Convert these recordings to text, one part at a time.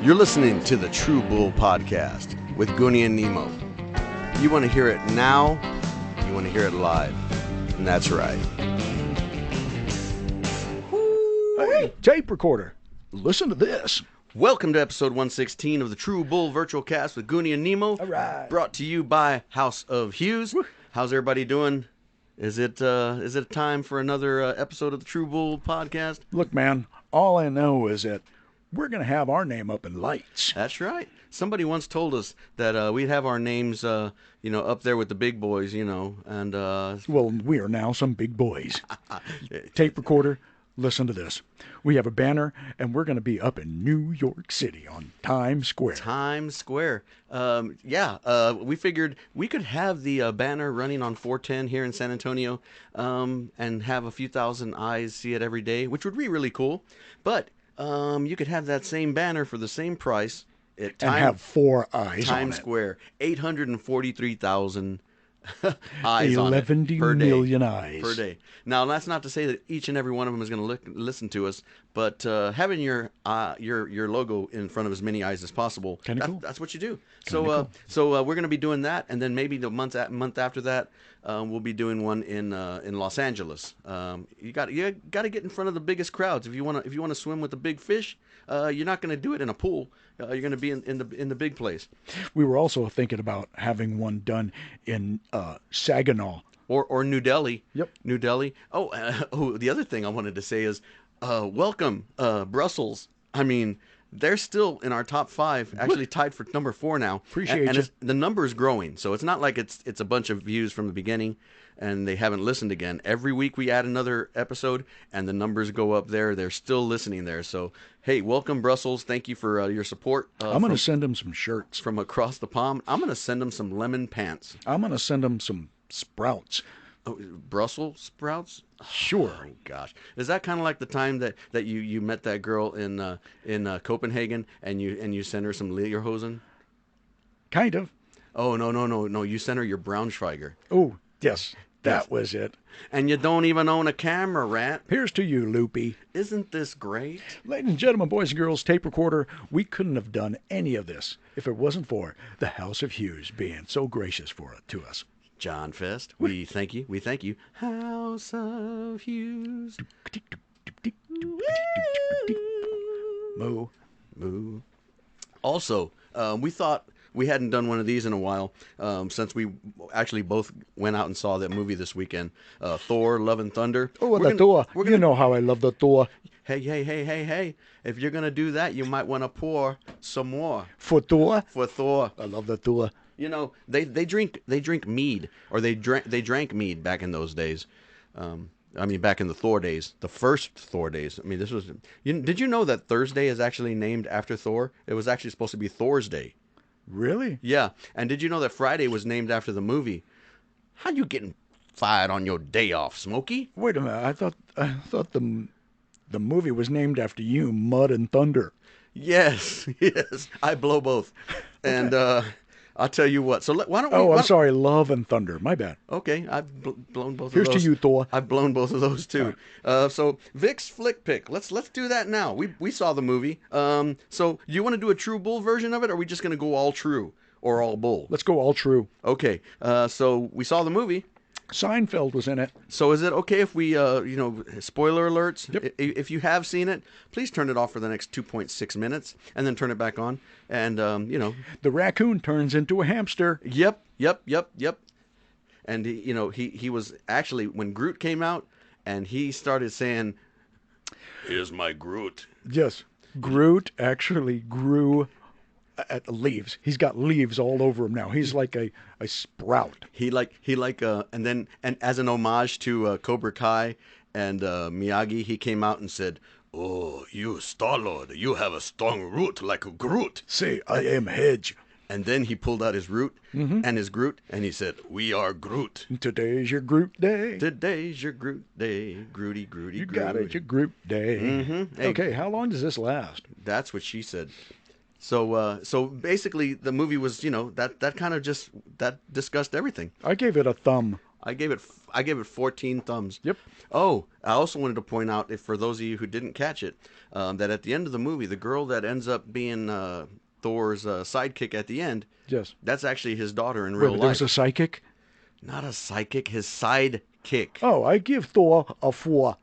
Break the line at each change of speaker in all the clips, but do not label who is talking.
You're listening to the True Bull Podcast with Goonie and Nemo. You want to hear it now, you want to hear it live, and that's right.
Hey, tape recorder, listen to this.
Welcome to episode 116 of the True Bull Virtual Cast with Goonie and Nemo.
All right.
Brought to you by House of Hughes.
Woo.
How's everybody doing? Is it time for another episode of the True Bull Podcast?
Look, man, all I know is that we're going to have our name up in lights.
That's right. Somebody once told us that we'd have our names, up there with the big boys, and...
Well, we are now some big boys. Tape recorder, listen to this. We have a banner, and we're going to be up in New York City on Times Square.
Times Square. We figured we could have the banner running on 410 here in San Antonio and have a few thousand eyes see it every day, which would be really cool. But you could have that same banner for the same price at
And have 4 eyes on
Times
it.
Square. 843,000 eyes on it
11
per day.
million eyes.
Per day. Now, that's not to say that each and every one of them is going to listen to us, but having your logo in front of as many eyes as possible,
Cool.
that's what you do.
Cool.
So we're going to be doing that, and then maybe the month after that, we'll be doing one in Los Angeles. You got to get in front of the biggest crowds if you want to swim with the big fish. You're not going to do it in a pool. You're going to be in the big place.
We were also thinking about having one done in Saginaw.
Or New Delhi.
Yep.
New Delhi. Oh, the other thing I wanted to say is, welcome, Brussels. I mean, they're still in our top 5, actually tied for number 4 now.
Appreciate
and
you.
the number is growing, so it's not like it's a bunch of views from the beginning and they haven't listened again. Every week we add another episode and the numbers go up there. They're still listening there. So, hey, welcome, Brussels. Thank you for your support.
I'm going to send them some shirts.
From across the pond. I'm going to send them some lemon pants.
I'm going to send them some sprouts.
Oh, Brussels sprouts?
Sure.
Oh gosh, is that kind of like the time that you met that girl in Copenhagen and you sent her some lederhosen?
Kind of.
Oh no! You sent her your Braunschweiger.
Oh, yes. That
Yes.
was it.
And you don't even own a camera, Rat.
Here's to you, Loopy.
Isn't this great?
Ladies and gentlemen, boys and girls, tape recorder, we couldn't have done any of this if it wasn't for the House of Hughes being so gracious to us.
John Fest, we thank you. We thank you. House of Hughes.
Moo.
Moo. Also, we thought we hadn't done one of these in a while since we actually both went out and saw that movie this weekend, Thor, Love and Thunder.
Oh, the Thor. You know how I love the Thor.
Hey. If you're going to do that, you might want to pour some more.
For Thor?
For Thor.
I love the Thor.
You know, they drink mead, or they drank mead back in those days. Back in the Thor days, the first Thor days. I mean, this was... did you know that Thursday is actually named after Thor? It was actually supposed to be Thor's Day.
Really?
Yeah. And did you know that Friday was named after the movie? How you getting fired on your day off, Smokey?
Wait a minute. I thought the movie was named after you, Mud and Thunder.
Yes. I blow both. And I'll tell you what. So why don't we...
Oh, I'm sorry. Love and Thunder. My bad.
Okay, I've blown both
Here's
of those.
to you, Thor.
I've blown both of those too. So Vic's flick pick. Let's do that now. We saw the movie. So you want to do a true bull version of it, or are we just going to go all true or all bull?
Let's go all true.
Okay. So we saw the movie.
Seinfeld was in it.
So is it okay if we, spoiler alerts?
Yep.
If you have seen it, please turn it off for the next 2.6 minutes and then turn it back on. And,
The raccoon turns into a hamster.
Yep. And, he was actually, when Groot came out and he started saying, "Here's my Groot."
Yes. Groot actually grew at leaves. He's got leaves all over him now. He's like a sprout.
And as an homage to Cobra Kai and Miyagi, he came out and said, "Oh, you Star-Lord, you have a strong root like a Groot."
Say, I am Hedge.
And then he pulled out his root and his Groot, and he said, "We are Groot.
Today's your Groot Day.
Today's your Groot Day. Groody, Groody,
You
Groody."
got it, your Groot Day.
Mm-hmm. Hey,
Okay, how long does this last?
that's what she said. So basically, the movie was, that kind of just, that discussed everything.
I gave it a thumb.
I gave it 14 thumbs.
Yep.
Oh, I also wanted to point out, if for those of you who didn't catch it, that at the end of the movie, the girl that ends up being Thor's sidekick at the end,
Yes.
that's actually his daughter in
Wait,
real
but there was a
life.
psychic?
Not a sidekick, his sidekick.
Oh, I give Thor a 4.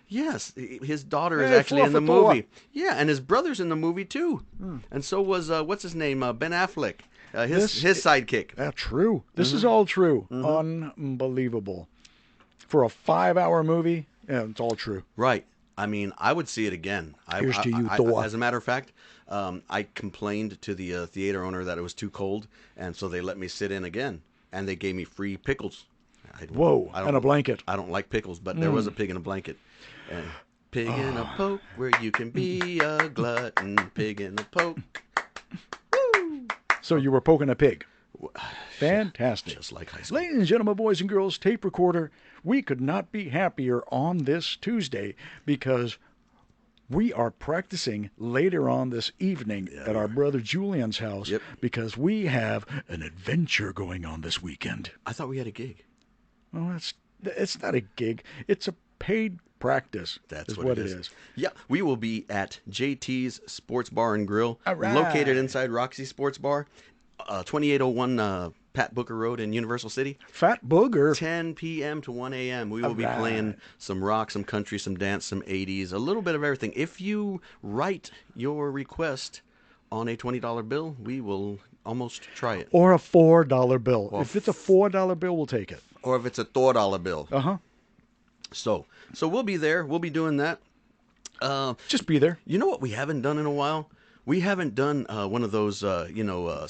Yes, his daughter is
Hey,
actually
4
in
for
the
Thor.
movie. Yeah, and his brother's in the movie too. And so was what's his name, Ben Affleck,
This,
his sidekick.
that's true. This is all true. Unbelievable. For a 5-hour movie, yeah, it's all true.
Right. I mean, I would see it again.
Here's to you, Thor.
As a matter of fact, I complained to the theater owner that it was too cold, and so they let me sit in again, and they gave me free pickles.
Whoa, and a blanket.
I don't like pickles, but there was a pig in a blanket. And pig in a poke, where you can be a glutton. Pig in a poke. Woo!
So you were poking a pig. Fantastic.
Just like high school.
Ladies and gentlemen, boys and girls, tape recorder, we could not be happier on this Tuesday because we are practicing later on this evening at our brother Julian's house because we have an adventure going on this weekend.
I thought we had a gig.
Well, it's not a gig. It's a paid practice.
That's
is
what it is. Yeah, we will be at JT's Sports Bar and Grill,
All right.
located inside Roxy Sports Bar, 2801 Pat Booker Road in Universal City.
Fat Booger.
10 p.m. to 1 a.m. We will be
All right.
playing some rock, some country, some dance, some 80s, a little bit of everything. If you write your request on a $20 bill, we will almost try it.
Or a $4 bill. If it's a $4 bill, we'll take it.
Or if it's a $4 bill.
Uh-huh.
So we'll be there. We'll be doing that.
Just be there.
You know what we haven't done in a while? We haven't done one of those,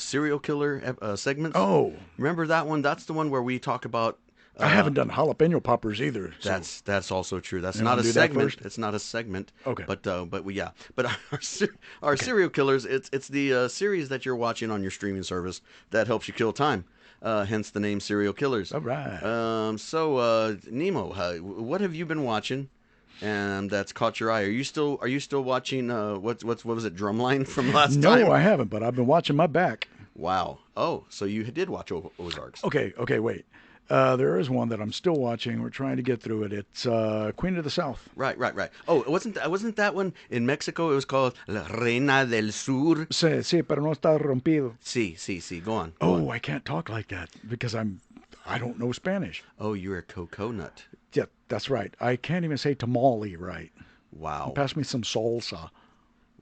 serial killer segments.
Oh.
Remember that one? That's the one where we talk about.
I haven't done jalapeno poppers either. So.
That's also true. That's
You
not
wanna
a
do that
segment.
first?
It's not a segment.
Okay.
But yeah. But our serial killers. It's the series that you're watching on your streaming service that helps you kill time. Hence the name Serial Killers.
All right.
So Nemo, what have you been watching? And that's caught your eye. Are you still watching? What was it? Drumline from last time?
No, I haven't, but I've been watching my back.
Wow. Oh, so you did watch Ozarks.
Okay, wait. There is one that I'm still watching. We're trying to get through it. It's Queen of the South.
Right. Oh, wasn't that one in Mexico? It was called La Reina del Sur.
Sí, pero no está rompido.
Sí. Go on.
Oh, I can't talk like that because I don't know Spanish.
Oh, you're a coconut.
Yeah, that's right. I can't even say tamale right.
Wow.
Pass me some salsa.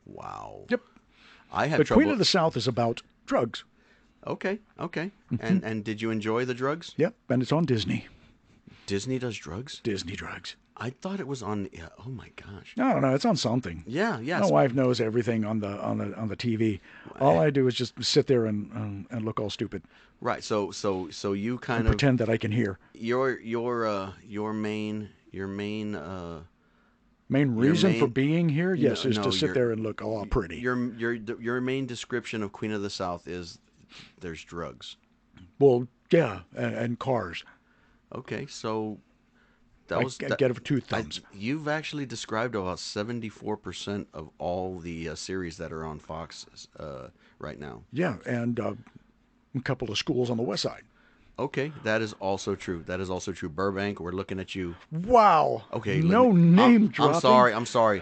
Wow.
Yep.
I had
But
trouble.
Queen of the South is about drugs.
Okay. And did you enjoy the drugs?
Yep, and it's on Disney.
Disney does drugs?
Disney drugs.
I thought it was on. Yeah, oh my gosh.
I don't know. It's on something.
Yeah.
My wife knows everything on the TV. All I do is just sit there and look all stupid.
Right. So you kind
And
of
pretend that I can hear.
your main
Main reason for
main-
being here, yes, is
no,
to sit
your-
there and look all pretty.
your main description of Queen of the South is there's drugs.
Well, yeah, and cars.
Okay, so that
I
was
get it for 2
I-
thumbs.
you've actually described about 74% of all the series that are on Fox right now.
Yeah, and a couple of schools on the west side.
Okay, that is also true. Burbank, we're looking at you.
Wow.
Okay,
No name dropping.
I'm sorry.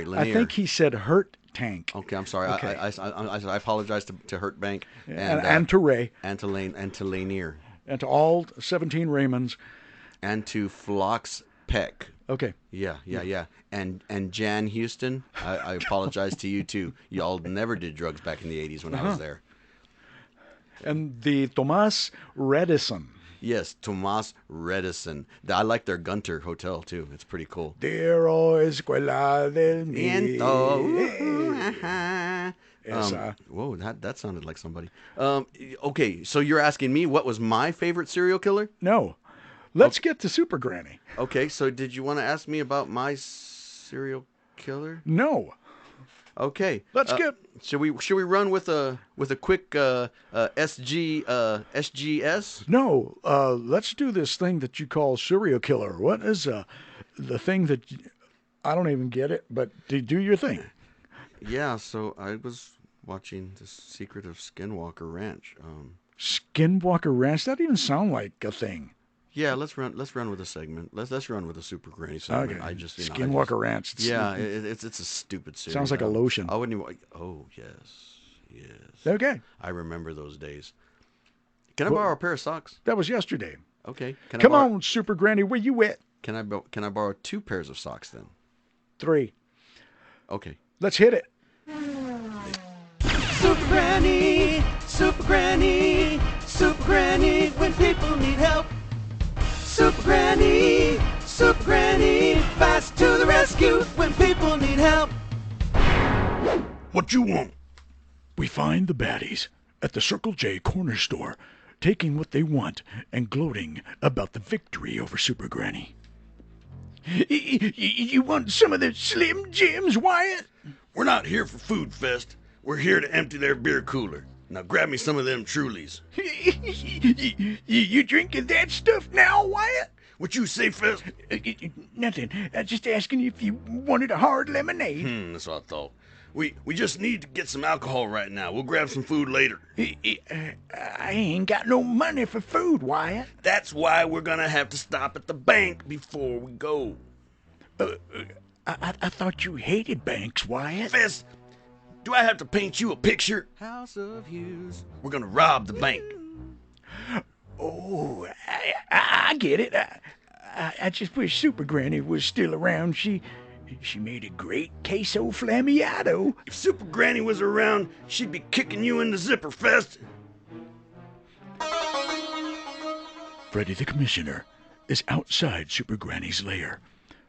Lanier.
I think he said Hurt Tank.
Okay, I'm sorry.
Okay.
I apologize to Hurt Bank
And to Ray.
and to Lanier
And to all 17 Raymonds.
and to Phlox Peck.
Okay.
Yeah. And Jan Houston, I apologize to you too. Y'all never did drugs back in the 80s when I was there.
And the Tomas Redison.
Yes, Tomas Redison. I like their Gunter Hotel too. It's pretty cool.
Dero Escuela del Esa.
Whoa, that sounded like somebody. Okay, so you're asking me what was my favorite serial killer?
No. Let's get to Super Granny.
Okay, so did you want to ask me about my serial killer?
No.
Okay.
Let's get.
Should we run with a quick SGS?
No. Let's do this thing that you call serial killer. What is the thing that I don't even get it, but do your thing.
Yeah. So I was watching The Secret of Skinwalker Ranch.
Skinwalker Ranch. That even sound like a thing.
Yeah, let's run with a segment. Let's run with a Super Granny segment.
Okay.
I just
Skinwalker Ranch.
yeah, it's a stupid series.
Sounds like a lotion.
I wouldn't even. Oh yes.
Okay.
I remember those days. Can I
Well,
borrow a pair of socks?
that was yesterday.
Okay. Can I
Come
borrow?
on, Super Granny, where you at?
Can I borrow 2 pairs of socks then?
3.
Okay.
Let's hit it.
Super Granny, Super Granny, Super Granny, when people need help. Super Granny, fast to the rescue when people need help.
What you want? We find the baddies at the Circle J corner store, taking what they want and gloating about the victory over Super Granny. You want some of the Slim Jims, Wyatt?
We're not here for Food Fest. We're here to empty their beer cooler. Now grab me some of them Trulies.
You drinking that stuff now, Wyatt?
What you say, Fest?
Nothing. Just asking if you wanted a hard lemonade.
That's what I thought. We just need to get some alcohol right now. We'll grab some food later.
I ain't got no money for food, Wyatt.
That's why we're gonna have to stop at the bank before we go.
I thought you hated banks, Wyatt.
Fest, do I have to paint you a picture? House of Hughes. We're gonna rob the bank.
Oh, I get it. I just wish Super Granny was still around. She made a great queso flamiato.
If Super Granny was around, she'd be kicking you in the zipper, Fest.
Freddy the Commissioner is outside Super Granny's lair,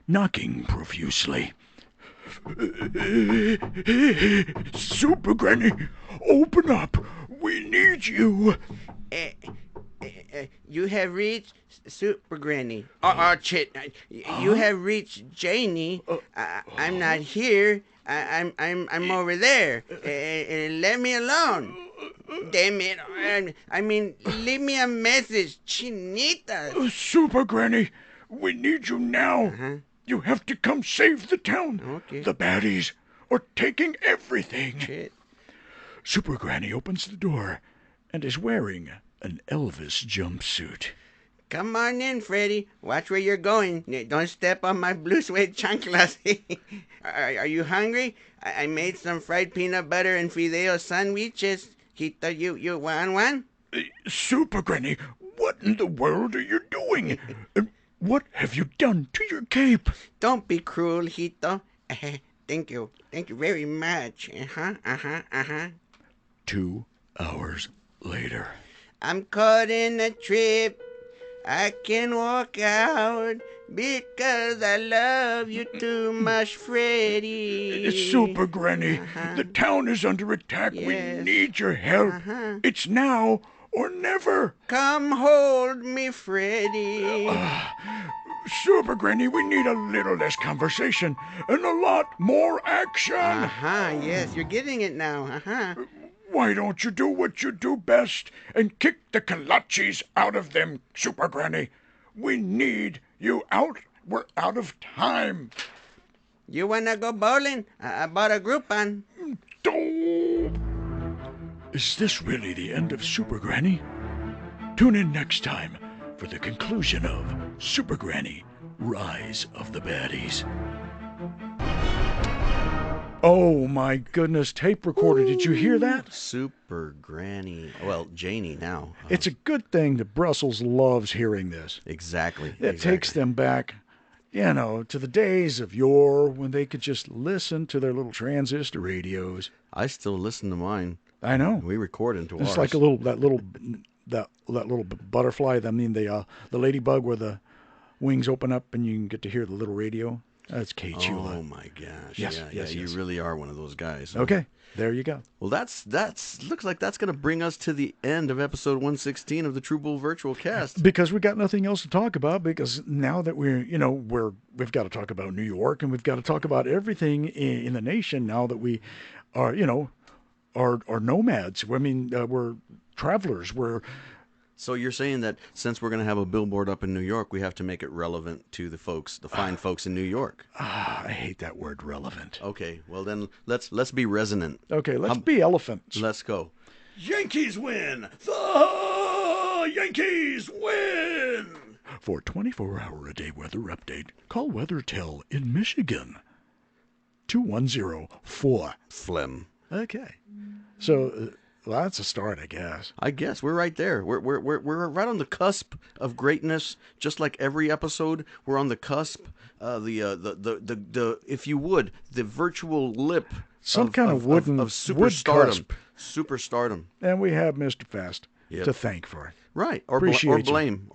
knocking profusely. Super Granny, open up. We need you.
You have reached Super Granny. You have reached Janie. I'm not here. I'm over there. Let me alone. Damn it. I mean, leave me a message, Chinita.
Super Granny, we need you now. You have to come save the town.
Okay.
The baddies are taking everything.
Shit.
Super Granny opens the door and is wearing an Elvis jumpsuit.
Come on in, Freddy. Watch where you're going. Don't step on my blue suede chanclas. Are you hungry? I made some fried peanut butter and fideo sandwiches. Hito, you want one?
Super Granny, what in the world are you doing? What have you done to your cape?
Don't be cruel, Hito. Thank you. Thank you very much.
2 hours later.
I'm caught in a trip. I can walk out because I love you too much, Freddy.
Super Granny, the town is under attack.
Yes.
We need your help. It's now or never.
Come hold me, Freddy.
Super Granny, we need a little less conversation and a lot more action.
Yes, you're getting it now.
Why don't you do what you do best and kick the kolaches out of them, Super Granny? We need you out. We're out of time.
You wanna go bowling? I bought a Groupon.
Oh. Is this really the end of Super Granny? Tune in next time for the conclusion of Super Granny, Rise of the Baddies. Oh my goodness, tape recorder, did you hear that?
Super Granny. Well, Janie now.
It's a good thing that Brussels loves hearing this.
Exactly.
It takes them back, to the days of yore when they could just listen to their little transistor radios.
I still listen to mine.
I know.
We record into ours.
It's like that little butterfly. I mean, the ladybug where the wings open up and you can get to hear the little radio. That's Kay Chula.
Oh my gosh!
Yes,
yeah,
yes.
You really are one of those guys. Huh?
Okay, there you go.
Well, that's looks like that's going to bring us to the end of episode 116 of the True Bull Virtual Cast.
Because we got nothing else to talk about. Because now that we've got to talk about New York and we've got to talk about everything in the nation. Now that we are are nomads. I mean, we're travelers.
So you're saying that since we're going to have a billboard up in New York, we have to make it relevant to the fine folks in New York.
I hate that word, relevant.
Okay, well then let's be resonant.
Okay, let's be elephants.
Let's go. Yankees win! The Yankees win!
For 24-hour-a-day weather update, call WeatherTel in Michigan. 2104.
Phlegm.
Okay. So well, that's a start, I guess.
I guess we're right there. We're right on the cusp of greatness. Just like every episode, we're on the cusp. The if you would, the virtual lip
Some kind of wooden
of superstardom. Superstardom.
And we have Mr. Fest
Yep.
to thank for it.
Right.
Appreciate you.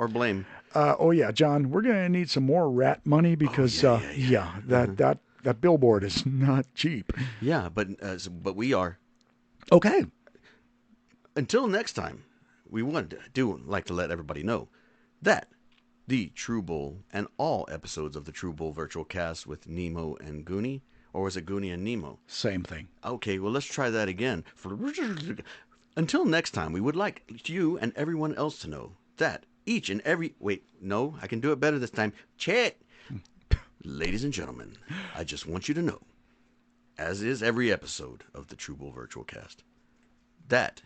Blame.
Oh yeah, John, we're gonna need some more rat money because that billboard is not cheap.
Yeah, but we are.
Okay.
Until next time, we like to let everybody know that the True Bull and all episodes of the True Bull virtual cast with Nemo and Goonie, or was it Goonie and Nemo?
Same thing.
Okay, well, let's try that again. Until next time, we would like you and everyone else to know that each and every... Wait, no, I can do it better this time. Chet! Ladies and gentlemen, I just want you to know, as is every episode of the True Bull virtual cast, that...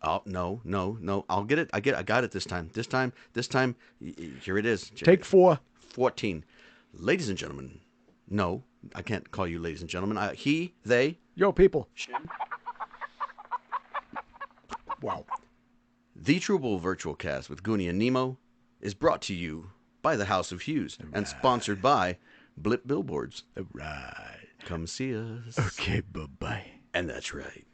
Oh, no. I'll get it. I got it this time. This time, here it is.
Take 4.
14. Ladies and gentlemen. No, I can't call you ladies and gentlemen. He, they.
Yo, people. Wow.
The True Bull virtual cast with Goonie and Nemo is brought to you by the House of Hughes and sponsored by Blip Billboards.
All right.
Come see us.
Okay, bye-bye.
And that's right.